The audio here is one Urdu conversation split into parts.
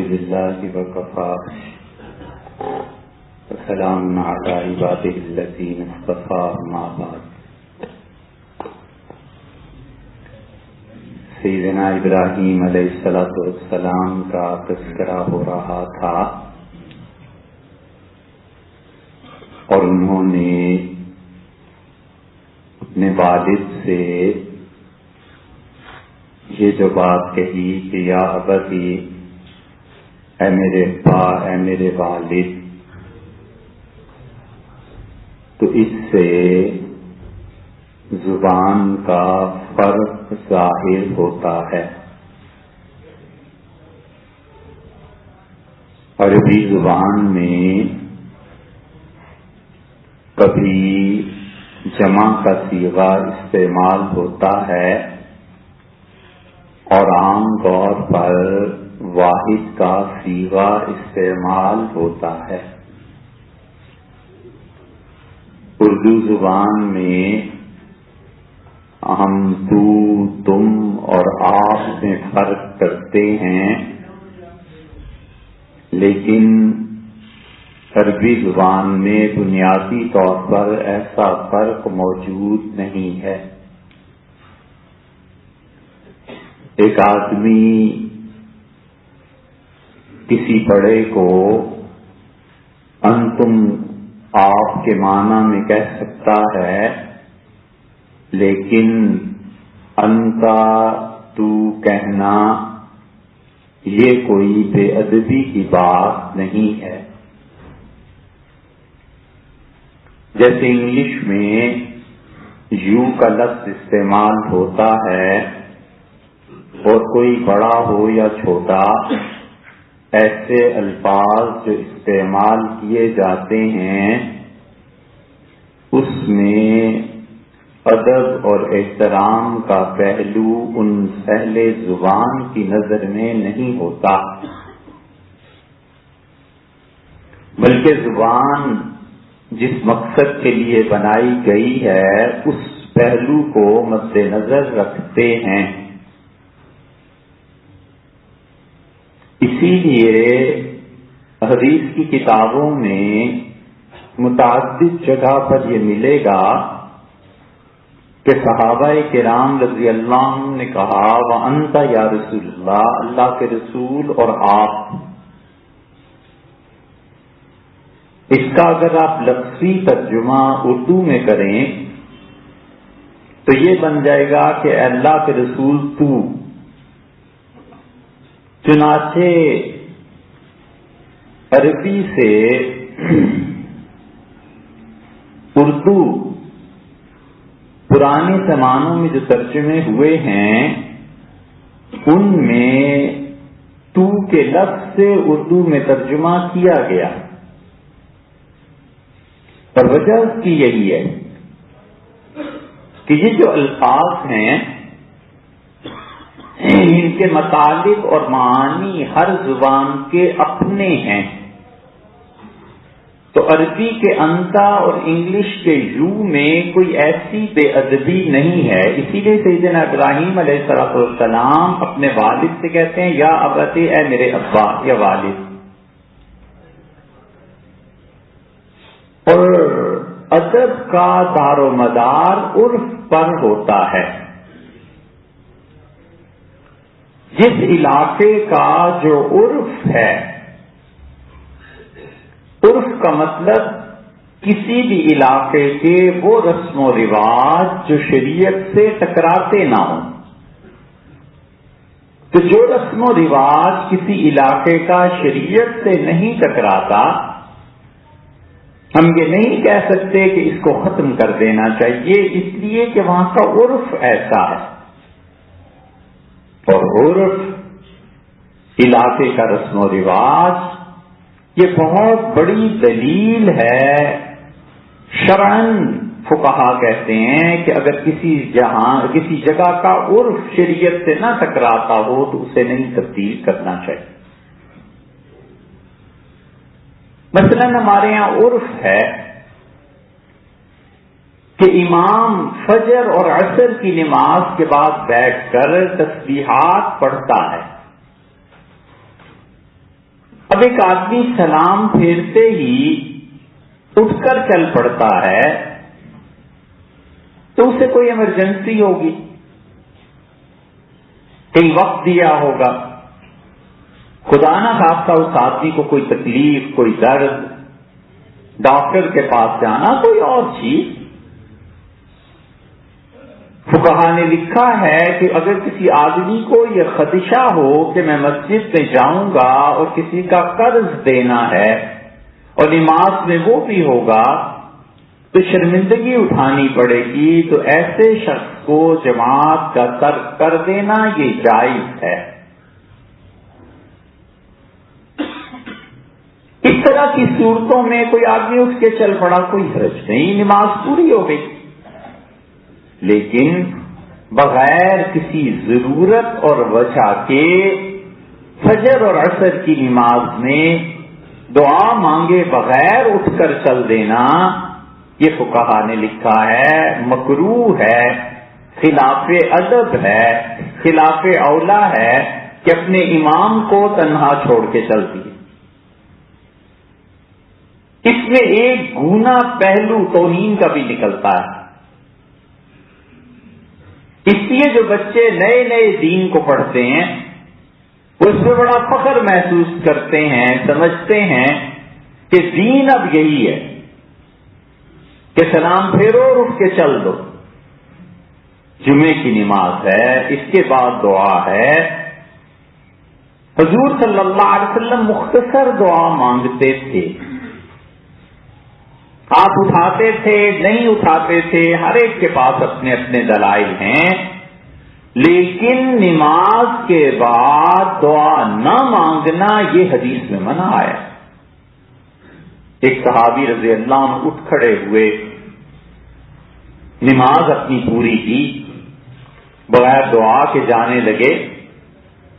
لله وكفى وسلام على عباده الذين اصطفى أما بعد. سیدنا ابراہیم علیہ السلام کا تذکرہ ہو رہا تھا اور انہوں نے اپنے والد سے یہ جو بات کہی کہ یا ابتی، اے میرے ابا، اے میرے والد، تو اس سے زبان کا فرق ظاہر ہوتا ہے. عربی زبان میں کبھی جمع کا صیغہ استعمال ہوتا ہے اور عام طور پر واحد کا صیغہ استعمال ہوتا ہے. اردو زبان میں ہم تو، تم اور آپ میں فرق کرتے ہیں، لیکن عربی زبان میں بنیادی طور پر ایسا فرق موجود نہیں ہے. ایک آدمی کسی بڑے کو انتم، آپ کے معنی میں کہہ سکتا ہے، لیکن انتا، تو کہنا یہ کوئی بے ادبی کی بات نہیں ہے. جیسے انگلش میں یو کا لفظ استعمال ہوتا ہے اور کوئی بڑا ہو یا چھوٹا، ایسے الفاظ جو استعمال کیے جاتے ہیں اس میں ادب اور احترام کا پہلو ان اہل زبان کی نظر میں نہیں ہوتا، بلکہ زبان جس مقصد کے لیے بنائی گئی ہے اس پہلو کو مد نظر رکھتے ہیں. اسی لیے حدیث کی کتابوں میں متعدد جگہ پر یہ ملے گا کہ صحابہ کرام رضی اللہ عنہ نے کہا وَأَنْتَ یا رسول اللہ، اللہ کے رسول اور آپ. اس کا اگر آپ لفظی ترجمہ اردو میں کریں تو یہ بن جائے گا کہ اے اللہ کے رسول تو. چنانچہ عربی سے اردو پرانے زمانوں میں جو ترجمے ہوئے ہیں ان میں تو کے لفظ سے اردو میں ترجمہ کیا گیا، اور وجہ اس کی یہی ہے کہ یہ جو الفاظ ہیں ان کے مطالب اور معانی ہر زبان کے اپنے ہیں. تو عربی کے انتا اور انگلش کے یو میں کوئی ایسی بے ادبی نہیں ہے. اسی لیے سیدنا ابراہیم علیہ السلام اپنے والد سے کہتے ہیں یا ابتی، اے میرے ابا یا والد. اور ادب کا دار و مدار عرف پر ہوتا ہے. جس علاقے کا جو عرف ہے، عرف کا مطلب کسی بھی علاقے کے وہ رسم و رواج جو شریعت سے ٹکراتے نہ ہوں. تو جو رسم و رواج کسی علاقے کا شریعت سے نہیں ٹکراتا، ہم یہ نہیں کہہ سکتے کہ اس کو ختم کر دینا چاہیے، اس لیے کہ وہاں کا عرف ایسا ہے. اور عرف، علاقے کا رسم و رواج، یہ بہت بڑی دلیل ہے. شرعاً فقہا کہتے ہیں کہ اگر کسی جگہ کا عرف شریعت سے نہ ٹکراتا ہو تو اسے نہیں تبدیل کرنا چاہیے. مثلا ہمارے یہاں عرف ہے کہ امام فجر اور عصر کی نماز کے بعد بیٹھ کر تسبیحات پڑھتا ہے. اب ایک آدمی سلام پھیرتے ہی اٹھ کر چل پڑتا ہے تو اسے کوئی ایمرجنسی ہوگی، کئی وقت دیا ہوگا، خدا نہ خواستہ اس آدمی کو کوئی تکلیف، کوئی درد، ڈاکٹر کے پاس جانا، کوئی اور چیز۔ فقہا نے لکھا ہے کہ اگر کسی آدمی کو یہ خدشہ ہو کہ میں مسجد میں جاؤں گا اور کسی کا قرض دینا ہے اور نماز میں وہ بھی ہوگا تو شرمندگی اٹھانی پڑے گی، تو ایسے شخص کو جماعت کا ترک کر دینا یہ جائز ہے۔ اس طرح کی صورتوں میں کوئی آدمی اٹھ کے چل پڑا، کوئی حرج نہیں، نماز پوری ہو گئی۔ لیکن بغیر کسی ضرورت اور وجہ کے فجر اور عصر کی نماز میں دعا مانگے بغیر اٹھ کر چل دینا، یہ فقہا نے لکھا ہے مکروہ ہے، خلاف ادب ہے، خلاف اولا ہے کہ اپنے امام کو تنہا چھوڑ کے چل دیے۔ اس میں ایک گونا پہلو توہین کا بھی نکلتا ہے۔ اس لیے جو بچے نئے نئے دین کو پڑھتے ہیں وہ اس میں بڑا فخر محسوس کرتے ہیں، سمجھتے ہیں کہ دین اب یہی ہے کہ سلام پھیرو اور اٹھ کے چل دو۔ جمعے کی نماز ہے، اس کے بعد دعا ہے۔ حضور صلی اللہ علیہ وسلم مختصر دعا مانگتے تھے، آپ اٹھاتے تھے نہیں اٹھاتے تھے، ہر ایک کے پاس اپنے اپنے دلائل ہیں، لیکن نماز کے بعد دعا نہ مانگنا یہ حدیث میں منع آیا۔ ایک صحابی رضی اللہ عنہ اٹھ کھڑے ہوئے، نماز اپنی پوری کی، بغیر دعا کے جانے لگے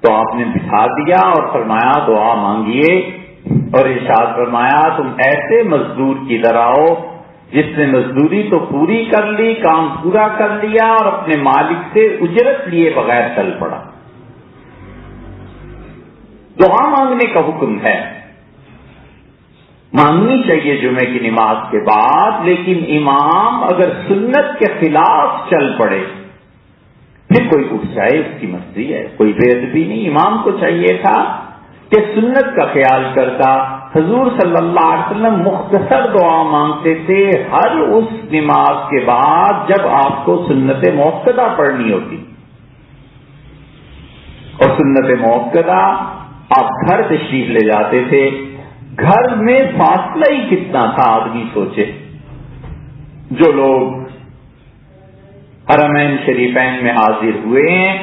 تو آپ نے بٹھا دیا اور فرمایا دعا مانگیے، اور ارشاد فرمایا تم ایسے مزدور کی طرح ہو جس نے مزدوری تو پوری کر لی، کام پورا کر لیا اور اپنے مالک سے اجرت لیے بغیر چل پڑا۔ دعا مانگنے کا حکم ہے، مانگنی چاہیے جمعے کی نماز کے بعد، لیکن امام اگر سنت کے خلاف چل پڑے پھر کوئی اٹھ جائے اس کی مرضی ہے، کوئی بے ادبی نہیں۔ امام کو چاہیے تھا کہ سنت کا خیال کرتا۔ حضور صلی اللہ علیہ وسلم مختصر دعا مانگتے تھے ہر اس نماز کے بعد جب آپ کو سنت موقدہ پڑھنی ہوتی، اور سنت موقدہ آپ گھر تشریف لے جاتے تھے، گھر میں فاصلہ ہی کتنا تھا آدمی سوچے۔ جو لوگ حرمین شریفین میں حاضر ہوئے ہیں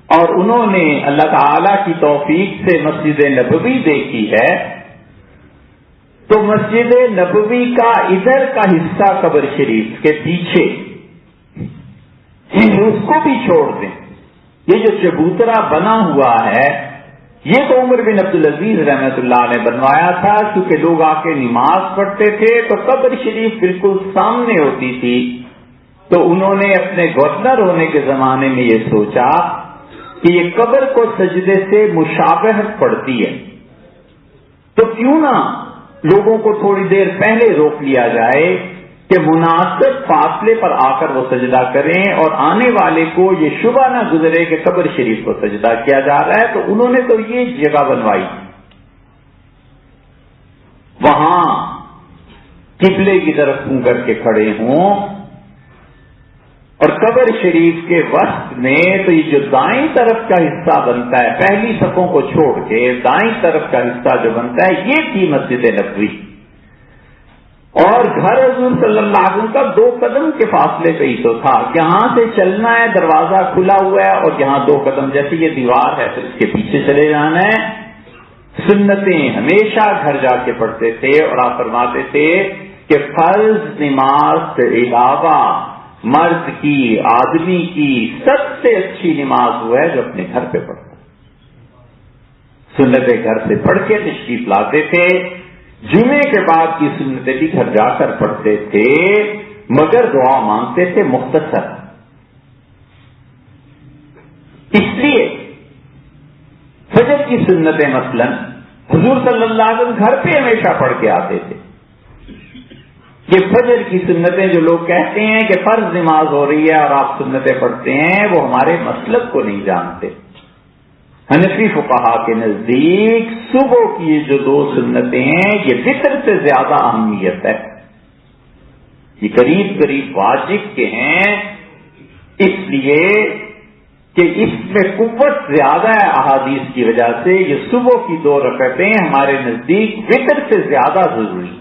اور انہوں نے اللہ تعالی کی توفیق سے مسجد نبوی دیکھی ہے، تو مسجد نبوی کا ادھر کا حصہ قبر شریف کے پیچھے اس کو بھی چھوڑ دیں۔ یہ جو چبوترا بنا ہوا ہے یہ تو عمر بن عبدالعزیز رحمۃ اللہ نے بنوایا تھا، کیونکہ لوگ آ کے نماز پڑھتے تھے تو قبر شریف بالکل سامنے ہوتی تھی، تو انہوں نے اپنے گورنر ہونے کے زمانے میں یہ سوچا کہ یہ قبر کو سجدے سے مشابہت پڑتی ہے، تو کیوں نہ لوگوں کو تھوڑی دیر پہلے روک لیا جائے کہ مناسب فاصلے پر آ کر وہ سجدہ کریں اور آنے والے کو یہ شبہ نہ گزرے کہ قبر شریف کو سجدہ کیا جا رہا ہے۔ تو انہوں نے تو یہ جگہ بنوائی، وہاں قبلے کی طرف منہ کر کے کھڑے ہوں، اور قبر شریف کے وسط میں تو یہ جو دائیں طرف کا حصہ بنتا ہے، پہلی صفوں کو چھوڑ کے دائیں طرف کا حصہ جو بنتا ہے یہ تھی مسجد نبوی، اور گھر حضور صلی اللہ علیہ وسلم کا 2 قدم کے فاصلے پہ ہی تو تھا۔ یہاں سے چلنا ہے، دروازہ کھلا ہوا ہے، اور یہاں 2 قدم جیسے یہ دیوار ہے پھر اس کے پیچھے چلے جانا ہے۔ سنتیں ہمیشہ گھر جا کے پڑھتے تھے، اور آپ فرماتے تھے کہ فرض نماز کے علاوہ مرد کی، آدمی کی سب سے اچھی نماز وہ ہے جو اپنے گھر پہ پڑھتا۔ سنتیں گھر سے پڑھ کے تشریف لاتے تھے، جمعے کے بعد کی سنتیں بھی گھر جا کر پڑھتے تھے، مگر دعا مانگتے تھے مختصر۔ اس لیے فجر کی سنتیں مثلا حضور صلی اللہ علیہ وسلم گھر پہ ہمیشہ پڑھ کے آتے تھے. یہ فجر کی سنتیں جو لوگ کہتے ہیں کہ فرض نماز ہو رہی ہے اور آپ سنتیں پڑھتے ہیں، وہ ہمارے مسلک کو نہیں جانتے. حنفی فقہا کے نزدیک صبح کی یہ جو 2 سنتیں ہیں یہ وتر سے زیادہ اہمیت ہے. یہ قریب قریب واجب کے ہیں، اس لیے کہ اس میں قوت زیادہ ہے احادیث کی وجہ سے. یہ صبح کی 2 رکعتیں ہمارے نزدیک وتر سے زیادہ ضروری.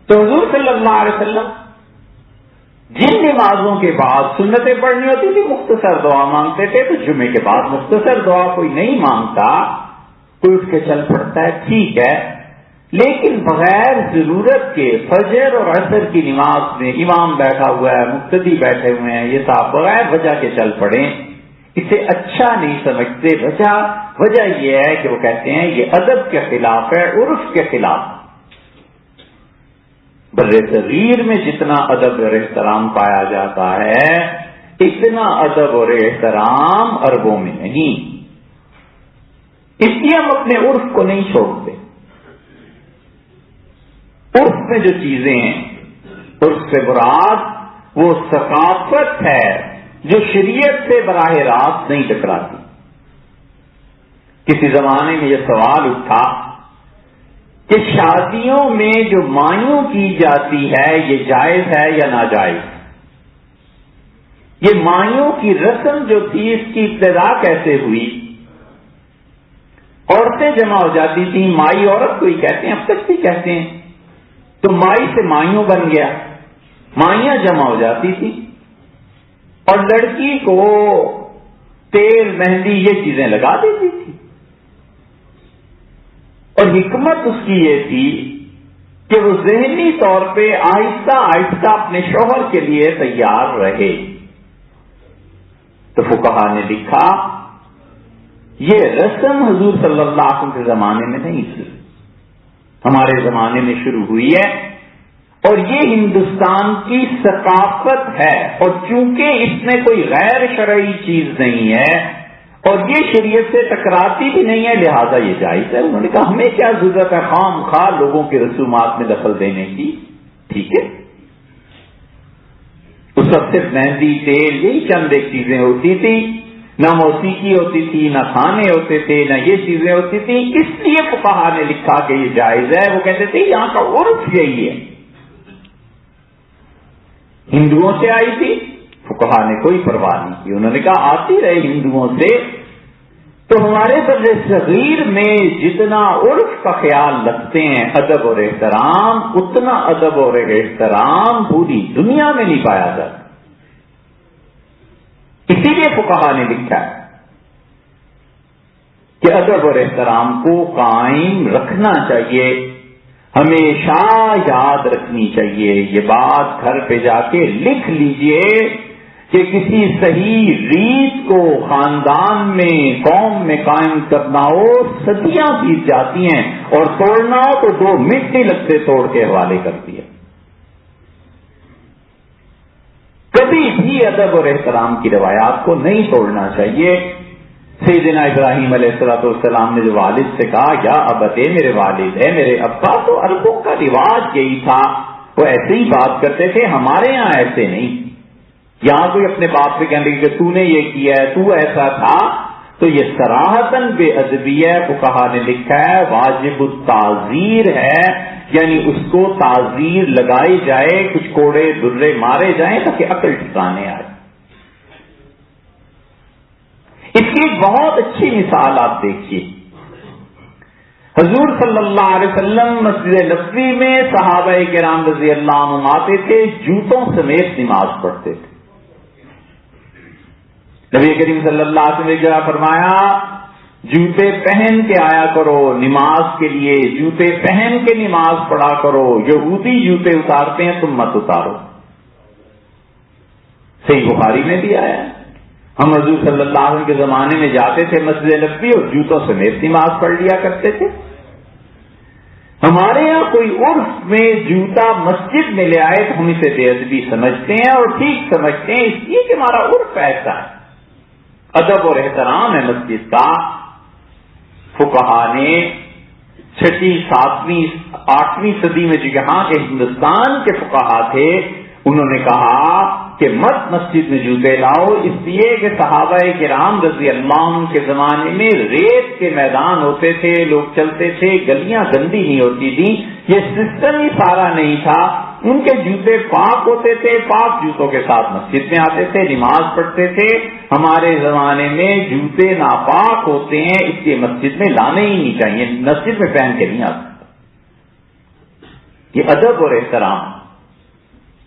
تو حضور صلی اللہ علیہ وسلم جن نمازوں کے بعد سنتیں پڑھنی ہوتی تھی مختصر دعا مانگتے تھے. تو جمعے کے بعد مختصر دعا کوئی نہیں مانگتا، کوئی اٹھ کے چل پڑتا ہے، ٹھیک ہے، لیکن بغیر ضرورت کے فجر اور عصر کی نماز میں امام بیٹھا ہوا ہے، مقتدی بیٹھے ہوئے ہیں، یہ صاحب بغیر وجہ کے چل پڑیں، اسے اچھا نہیں سمجھتے. وجہ یہ ہے کہ وہ کہتے ہیں یہ ادب کے خلاف ہے، عرف کے خلاف. بر صغیر میں جتنا ادب اور احترام پایا جاتا ہے اتنا ادب اور احترام عربوں میں نہیں. اس لیے ہم اپنے عرف کو نہیں چھوڑتے. عرف میں جو چیزیں ہیں، عرف سے مراد وہ ثقافت ہے جو شریعت سے براہ راست نہیں ٹکراتی. کسی زمانے میں یہ سوال اٹھا کہ شادیوں میں جو مایوں کی جاتی ہے یہ جائز ہے یا ناجائز. یہ مایوں کی رسم جو تھی اس کی ابتدا کیسے ہوئی؟ عورتیں جمع ہو جاتی تھیں، مائی عورت کو ہی کہتے ہیں، اب تک بھی کہتے ہیں. تو مائی سے مایوں بن گیا، مائیاں جمع ہو جاتی تھی اور لڑکی کو تیل مہندی یہ چیزیں لگا دیتی تھی. اور حکمت اس کی یہ تھی کہ وہ ذہنی طور پہ آہستہ آہستہ اپنے شوہر کے لیے تیار رہے. تو فقہا نے لکھا یہ رسم حضور صلی اللہ علیہ وسلم کے زمانے میں نہیں تھی، ہمارے زمانے میں شروع ہوئی ہے. اور یہ ہندوستان کی ثقافت ہے، اور چونکہ اس میں کوئی غیر شرعی چیز نہیں ہے اور یہ شریعت سے ٹکراتی بھی نہیں ہے، لہذا یہ جائز ہے. انہوں نے کہا ہمیں کیا ضرورت ہے خام خواہ لوگوں کے رسومات میں دخل دینے کی. ٹھیک ہے، اس وقت صرف مہندی تیل یہی چند ایک چیزیں ہوتی تھی، نہ موسیقی ہوتی تھی، نہ کھانے ہوتے تھے، نہ یہ چیزیں ہوتی تھی. اس لیے فقہا نے لکھا کہ یہ جائز ہے. وہ کہتے تھے یہاں کا عرف یہی ہے. ہندوؤں سے آئی تھی، فقہا نے کوئی پرواہ نہیں کی. انہوں نے کہا آتی رہے ہندوؤں سے. تو ہمارے بر صغیر میں جتنا عرف کا خیال رکھتے ہیں ادب اور احترام، اتنا ادب اور احترام پوری دنیا میں نہیں پایا جاتا. اسی لیے فقہا نے لکھا ہے کہ ادب اور احترام کو قائم رکھنا چاہیے، ہمیشہ یاد رکھنی چاہیے. یہ بات گھر پہ جا کے لکھ لیجئے کہ کسی صحیح ریت کو خاندان میں قوم میں قائم کرنا ہو صدیاں بیت جاتی ہیں، اور توڑنا ہو تو 2 منٹ نہیں لگتے توڑ کے حوالے کر دیا. کبھی بھی ادب اور احترام کی روایات کو نہیں توڑنا چاہیے. سیدنا ابراہیم علیہ السلام نے جو والد سے کہا یا ابتے، میرے والد ہے میرے ابا، تو عربوں کا رواج یہی تھا، وہ ایسے ہی بات کرتے تھے. ہمارے یہاں ایسے نہیں. یہاں کوئی اپنے باپ سے کہنے کہ تو نے یہ کیا ہے، تو ایسا تھا، تو یہ صراحتاً بے ادبی ہے. فقہا نے لکھا ہے واجب التعزیر ہے، یعنی اس کو تعزیر لگائی جائے، کچھ کوڑے درے مارے جائیں تاکہ عقل ٹھکانے آئے. اس کی ایک بہت اچھی مثال آپ دیکھیے. حضور صلی اللہ علیہ وسلم مسجد نبوی میں صحابہ کرام رضی اللہ عنہم آتے تھے، جوتوں سمیت نماز پڑھتے تھے. نبی کریم صلی اللہ علیہ وسلم نے کیا فرمایا؟ جوتے پہن کے آیا کرو نماز کے لیے، جوتے پہن کے نماز پڑھا کرو. یہودی جوتے اتارتے ہیں، تم مت اتارو. صحیح بخاری میں بھی آیا ہے. ہم حضور صلی اللہ علیہ وسلم کے زمانے میں جاتے تھے مسجد نبوی اور جوتوں سمیت نماز پڑھ لیا کرتے تھے. ہمارے یہاں کوئی عرف میں جوتا مسجد میں لے آئے تو ہم اسے بے ادبی سمجھتے ہیں، اور ٹھیک سمجھتے ہیں، اس لیے کہ ہمارا عرف ایسا ہے. ادب اور احترام ہے مسجد کا. فقہا نے 6ویں 7ویں 8ویں صدی میں جہاں کے ہندوستان کے فقہا تھے انہوں نے کہا کہ مت مسجد میں جوتے لاؤ، اس لیے کہ صحابہ کرام رضی اللہ عنہ کے زمانے میں ریت کے میدان ہوتے تھے، لوگ چلتے تھے، گلیاں گندی نہیں ہوتی تھیں، یہ سسٹم ہی سارا نہیں تھا. ان کے جوتے پاک ہوتے تھے، پاک جوتوں کے ساتھ مسجد میں آتے تھے، نماز پڑھتے تھے. ہمارے زمانے میں جوتے ناپاک ہوتے ہیں، اس لیے مسجد میں لانے ہی نہیں چاہیے، مسجد میں پہن کے نہیں آتے. یہ ادب اور احترام.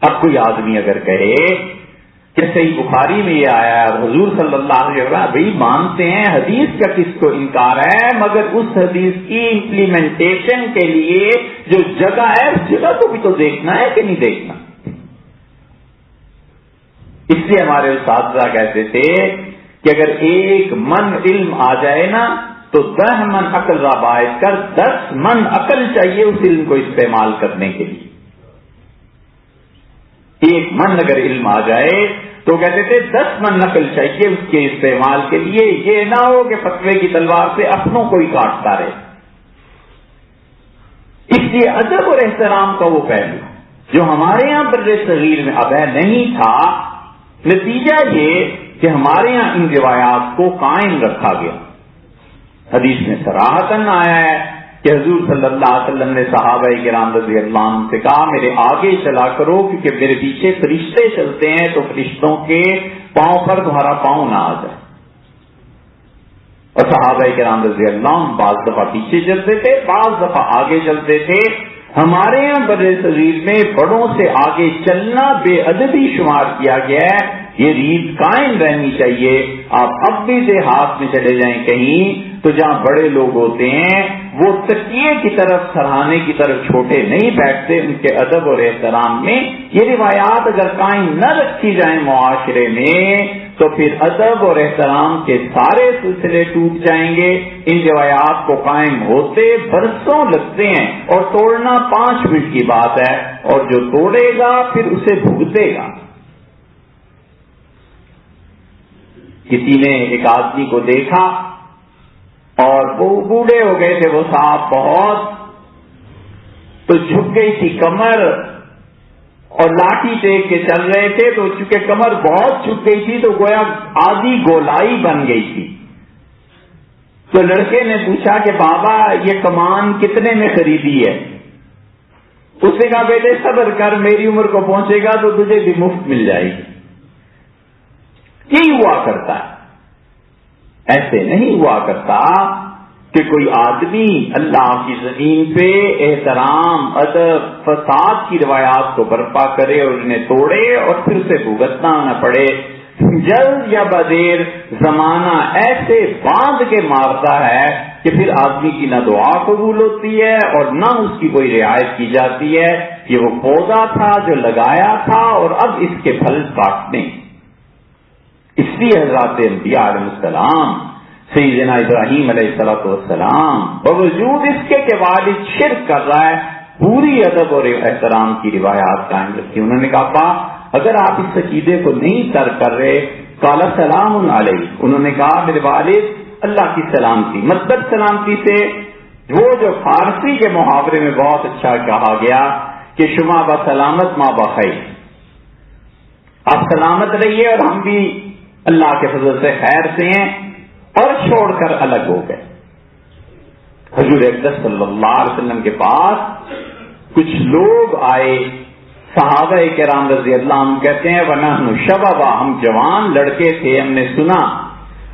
اب کوئی آدمی اگر کہے کہ صحیح بخاری میں یہ آیا ہے حضور صلی اللہ علیہ وسلم بھائی مانتے ہیں حدیث کا کس کو انکار ہے، مگر اس حدیث کی امپلیمنٹیشن کے لیے جو جگہ ہے اس جگہ کو بھی تو دیکھنا ہے کہ نہیں دیکھنا. اس لیے ہمارے اساتذہ کہتے تھے کہ اگر 1 من علم آ جائے نا تو 10 من عقل رابائد کر، 10 من عقل چاہیے اس علم کو استعمال کرنے کے لیے. 1 من اگر علم آ جائے تو کہتے تھے 10 من نقل چاہیے اس کے استعمال کے لیے. یہ نہ ہو کہ فتوے کی تلوار سے اپنوں کو ہی کاٹتا رہے. اس لیے ادب اور احترام کا وہ پہلو جو ہمارے یہاں بر صغیر میں ابے نہیں تھا، نتیجہ یہ کہ ہمارے یہاں ان روایات کو قائم رکھا گیا. حدیث میں صراحتاً آیا ہے کہ حضور صلی اللہ علیہ وسلم نے صحابہ کرام رضی اللہ عنہ سے کہا میرے آگے چلا کرو کیونکہ میرے پیچھے فرشتے چلتے ہیں تو فرشتوں کے پاؤں پر تمہارا پاؤں نہ آ جائے. اور صحابہ کرام رضی اللہ عنہ بعض دفعہ پیچھے چلتے تھے، بعض دفعہ آگے چلتے تھے. ہمارے یہاں بر صغیر میں بڑوں سے آگے چلنا بے ادبی شمار کیا گیا ہے. یہ ریت قائم رہنی چاہیے. آپ اب بھی دیہات میں چلے جائیں کہیں تو جہاں بڑے لوگ ہوتے ہیں وہ تکیے کی طرف سرہانے کی طرف چھوٹے نہیں بیٹھتے. ان کے ادب اور احترام میں یہ روایات اگر قائم نہ رکھی جائیں معاشرے میں تو پھر ادب اور احترام کے سارے سلسلے ٹوٹ جائیں گے. ان روایات کو قائم ہوتے برسوں لگتے ہیں اور توڑنا 5 منٹ کی بات ہے، اور جو توڑے گا پھر اسے بھگتے گا. کسی نے ایک آدمی کو دیکھا اور وہ بوڑھے ہو گئے تھے، وہ صاحب بہت، تو جھک گئی تھی کمر اور لاٹھی ٹیک کے چل رہے تھے تو چونکہ کمر بہت جھک گئی تھی تو گویا آدھی گولائی بن گئی تھی. تو لڑکے نے پوچھا کہ بابا یہ کمان کتنے میں خریدی ہے؟ اس نے کہا بیٹے صبر کر، میری عمر کو پہنچے گا تو تجھے بھی مفت مل جائے گی. یہی ہوا کرتا ہے. ایسے نہیں ہوا کرتا کہ کوئی آدمی اللہ کی زمین پہ احترام ادب فساد کی روایات کو برپا کرے اور انہیں توڑے اور پھر اسے بھگتنا نہ پڑے. جلد یا بدیر زمانہ ایسے باندھ کے مارتا ہے کہ پھر آدمی کی نہ دعا قبول ہوتی ہے اور نہ اس کی کوئی رعایت کی جاتی ہے. یہ وہ پودا تھا جو لگایا تھا اور اب اس کے پھل کاٹنے. اس لیے حضرات انبیاء علیہ السلام سیدنا ابراہیم علیہ السلام باوجود اس کے کہ والد شرک کر رہا ہے پوری ادب اور احترام کی روایات قائم رکھی. انہوں نے کہا اگر آپ اس عقیدے کو نہیں ترک کر رہے قال سلام علیہ، انہوں نے کہا میرے والد اللہ کی سلامتی. مطلب سلامتی سے وہ جو فارسی کے محاورے میں بہت اچھا کہا گیا کہ شما بسلامت ما بخیر، آپ سلامت رہیے اور ہم بھی اللہ کے فضل سے خیر سے ہیں. اور چھوڑ کر الگ ہو گئے. حضور اقدس صلی اللہ علیہ وسلم کے پاس کچھ لوگ آئے، صحابہ کرام رضی اللہ عنہ کہتے ہیں وَنَحْنُ شَبَابًا، ہم جوان لڑکے تھے، ہم نے سنا.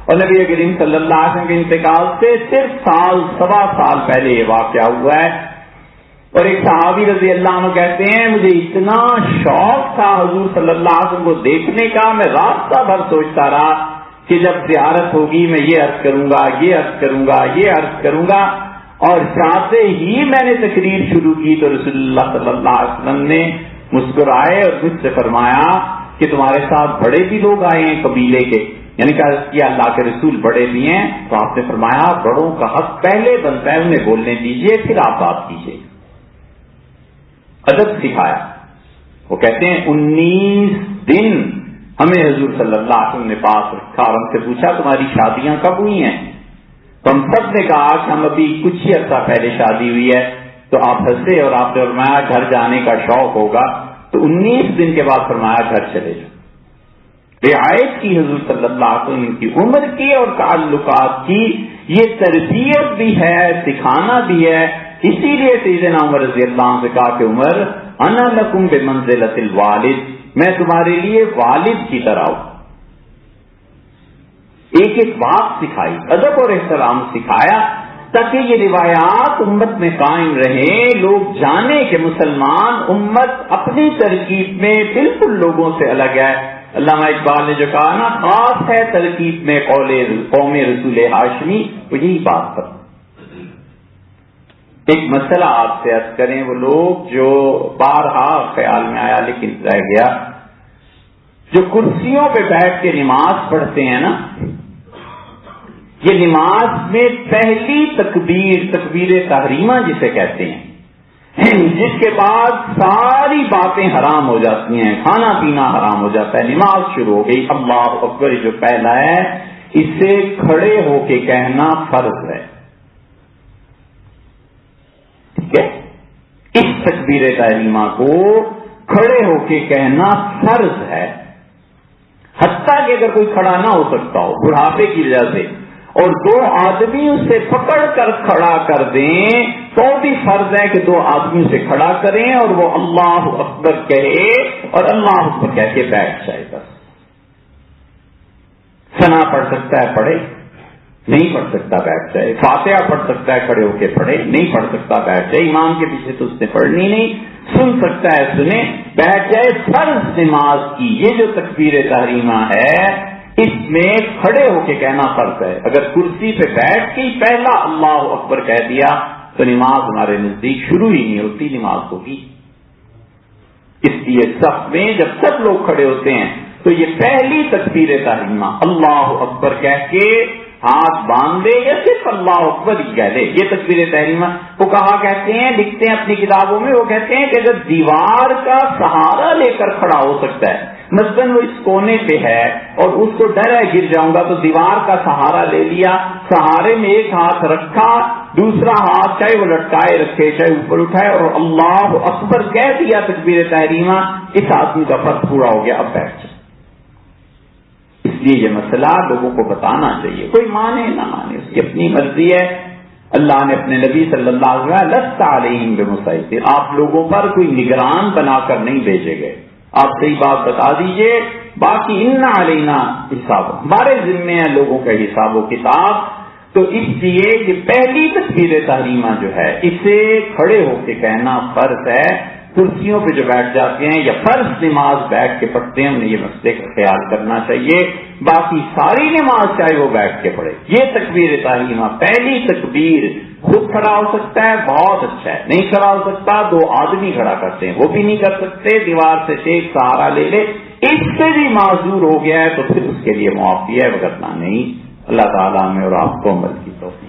اور نبی کریم صلی اللہ علیہ وسلم کے انتقال سے صرف 1.25 سال پہلے یہ واقعہ ہوا ہے. اور ایک صحابی رضی اللہ عنہ کہتے ہیں مجھے اتنا شوق تھا حضور صلی اللہ علیہ وسلم کو دیکھنے کا، میں راستہ بھر سوچتا رہا کہ جب زیارت ہوگی میں یہ عرض کروں گا، یہ عرض کروں گا، یہ عرض کروں گا. اور جاتے ہی میں نے تقریر شروع کی تو رسول اللہ صلی اللہ علیہ وسلم نے مسکرائے اور مجھ سے فرمایا کہ تمہارے ساتھ بڑے بھی لوگ آئے ہیں قبیلے کے، یعنی کہ اللہ کے رسول بڑے بھی ہیں. تو آپ نے فرمایا بڑوں کا حق پہلے بنتا ہے، انہیں بولنے دیجیے پھر آپ بات کیجیے. ادب سکھایا. وہ کہتے ہیں 19 دن ہمیں حضور صلی اللہ علیہ وسلم نے پاس رکھا اور ہم سے پوچھا تمہاری شادیاں کب ہوئی ہیں؟ تو ہم سب نے کہا کہ ہم ابھی کچھ ہی عرصہ پہلے شادی ہوئی ہے. تو آپ ہنسے اور آپ نے فرمایا گھر جانے کا شوق ہوگا. تو 19 دن کے بعد فرمایا گھر چلے جاؤ. رعایت کی حضور صلی اللہ علیہ وسلم کی عمر کی اور تعلقات کی یہ تربیت بھی ہے، سکھانا بھی ہے. اسی لیے سیدنا عمر رضی اللہ عنہ سے کہا کہ عمر انا لکم بمنزلۃ الوالد، میں تمہارے لیے والد کی طرح ہوں. ایک ایک بات سکھائی، ادب اور احترام سکھایا تاکہ یہ روایات امت میں قائم رہیں، لوگ جانیں کہ مسلمان امت اپنی ترکیب میں بالکل لوگوں سے الگ ہے. علامہ اقبال نے جو کہا نا، خاص ہے ترکیب میں قوم رسول ہاشمی، وہ یہی بات پر. ایک مسئلہ آپ سے عرض کریں، وہ لوگ جو بارہا خیال میں آیا لیکن رہ گیا، جو کرسیوں پہ بیٹھ کے نماز پڑھتے ہیں نا، یہ نماز میں پہلی تکبیر تحریمہ جسے کہتے ہیں، جس کے بعد ساری باتیں حرام ہو جاتی ہیں، کھانا پینا حرام ہو جاتا ہے، نماز شروع ہو گئی، اللہ اکبر جو پہلا ہے اسے کھڑے ہو کے کہنا فرض ہے. ٹھیک ہے، اس تکبیر تحریمہ کو کھڑے ہو کے کہنا فرض ہے. حتیٰ کہ اگر کوئی کھڑا نہ ہو سکتا ہو بڑھاپے کی وجہ سے اور 2 آدمی اسے پکڑ کر کھڑا کر دیں تو بھی فرض ہے کہ 2 آدمی اسے کھڑا کریں اور وہ اللہ اکبر کہے اور اللہ اکبر کہہ کے بیٹھ جائے. بس ثنا پڑھ سکتا ہے پڑھے، نہیں پڑھ سکتا بیٹھ جائے. فاتحہ پڑھ سکتا ہے کھڑے ہو کے پڑھے، نہیں پڑھ سکتا بیٹھ جائے. امام کے پیچھے تو اس نے پڑھنی نہیں، سن سکتا ہے سنے، بیٹھ جائے. فرض نماز کی یہ جو تکبیر تحریمہ ہے اس میں کھڑے ہو کے کہنا فرض ہے. اگر کرسی پہ بیٹھ کے پہلا اللہ اکبر کہہ دیا تو نماز ہمارے نزدیک شروع ہی نہیں ہوتی، نماز ہوگی. اس لیے صف میں جب سب لوگ کھڑے ہوتے ہیں تو یہ پہلی تکبیر تحریمہ اللہ اکبر کہہ کے ہاتھ باندھ دے یا صرف اللہ اکبر ہی کہہ دے. یہ تکبیر تحریمہ وہ کہا کہتے ہیں، لکھتے ہیں اپنی کتابوں میں، وہ کہتے ہیں کہ اگر دیوار کا سہارا لے کر کھڑا ہو سکتا ہے، مثلاً وہ اس کونے پہ ہے اور اس کو ڈر ہے گر جاؤں گا، تو دیوار کا سہارا لے لیا، سہارے میں ایک ہاتھ رکھا، دوسرا ہاتھ چاہے وہ لٹکائے رکھے چاہے اوپر اٹھائے اور اللہ اکبر کہہ دیا تکبیر تحریمہ، اس آدمی کا فرض پورا ہو گیا، اب بیٹھ جائے. اس لیے یہ مسئلہ لوگوں کو بتانا چاہیے، کوئی مانے نہ مانے اس کی اپنی مرضی ہے. اللہ نے اپنے نبی صلی اللہ علیہ وسلم لست علیہم بمسیطر، آپ لوگوں پر کوئی نگران بنا کر نہیں بھیجے گئے، آپ صحیح بات بتا دیجئے. باقی ان علینا حساب، ہمارے ذمے ہیں لوگوں کا حساب و کتاب. تو اس لیے یہ پہلی تکبیر تحریمہ جو ہے اسے کھڑے ہو کے کہنا فرض ہے. کرسیوں پہ جو بیٹھ جاتے ہیں یا فرض نماز بیٹھ کے پڑھتے ہیں انہیں یہ مسئلے کا خیال کرنا چاہیے. باقی ساری نماز چاہے وہ بیٹھ کے پڑھے. یہ تکبیر تحریمہ پہلی تکبیر خود کھڑا ہو سکتا ہے، بہت اچھا ہے. نہیں کھڑا ہو سکتا 2 آدمی کھڑا کرتے ہیں، وہ بھی نہیں کر سکتے، دیوار سے ایک سہارا لے لے، اس سے بھی معذور ہو گیا ہے تو پھر اس کے لیے معافی ہے، وگرنہ نہیں. اللہ تعالیٰ میں اور آپ کو عمل کی توفیق